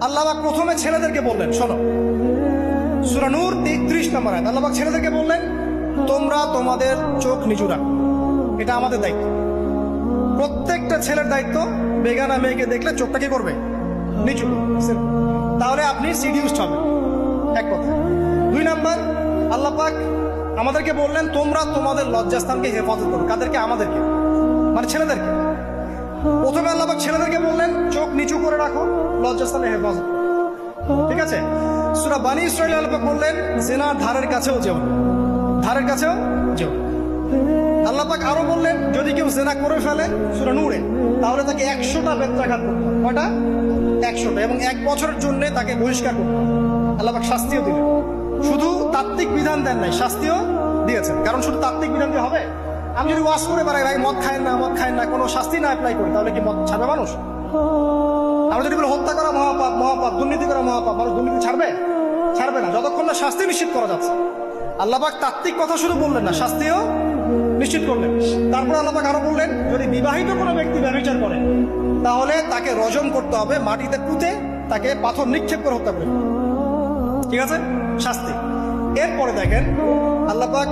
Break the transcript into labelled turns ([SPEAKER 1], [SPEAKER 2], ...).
[SPEAKER 1] আল্লাহ পাক প্রথমে ছেলেদেরকে বললেন, শোনো, সূরা নূর 33 নম্বর আয়াত। আল্লাহ পাক ছেলেদেরকে বললেন, তোমরা তোমাদের চোখ নিচু রাখো, এটা আমাদের দায়িত্ব। প্রত্যেকটা ছেলের দায়িত্ব বেগানা মেয়েকে দেখলে চোখটা কি করবে? নিচু করবে। তাহলে আপনি সিডিউসড হবেন, এক কথা। 2 নাম্বার, আল্লাহ পাক আমাদেরকে বললেন, তোমরা তোমাদের লজ্জাস্থানকে হেফাজত করো। কাদেরকে? আমাদেরকে, মানে ছেলেদেরকে। প্রথমে আল্লাহ পাক ছেলেদেরকে বললেন, চোখ নিচু করে রাখো, লজ্জাস্থানে হেফাজত করো। ঠিক আছে? সূরা বানী ইসরাঈল আল্লাহ পাক বললেন, জিনার ধারের কাছেও যেও না, ধারের কাছেও যেও না। আল্লাহ পাক আরো বললেন, যদি কেউ জিনা করে ফেলে, সূরা নূরে, তাহলে তাকে 100টা বেত্রাঘাত করতে হবে। কয়টা? 100টা, এবং 1 বছরের জন্য তাকে বহিষ্কার করতে হবে। আল্লাহ পাক শাস্তিও দিলেন, শুধু তাত্ত্বিক বিধান দেন নাই, শাস্তিও দিয়েছেন। কারণ শুধু তাত্ত্বিক বিধান দিয়ে হবে? আমি যদি ওয়াজ করে বেড়াই, ভাই মদ খায় না, মদ খায় না, কোনো শাস্তি না অ্যাপ্লাই করি, তাহলে কি মদ ছাড়বে মানুষ? আমরা যদি বলি হত্যা করা মহাপাপ, মহাপাপ, দুর্নীতি করা মহাপাপ, মানুষ দুর্নীতি ছাড়বে? ছাড়বে না, যতক্ষণ না শাস্তি নিশ্চিত করা যাচ্ছে। আল্লাহ পাক তাত্ত্বিক কথা শুধু বললেন না, শাস্তিও নিশ্চিত করলেন। তারপর আল্লাহ পাক আরো বললেন, যদি বিবাহিত কোনো ব্যক্তি ব্যভিচার করে, তাহলে তাকে রজম করতে হবে, মাটিতে পুঁতে তাকে পাথর নিক্ষেপ করে হত্যা করে। ঠিক আছে? শাস্তি। এরপরে দেখেন, আল্লাহ পাক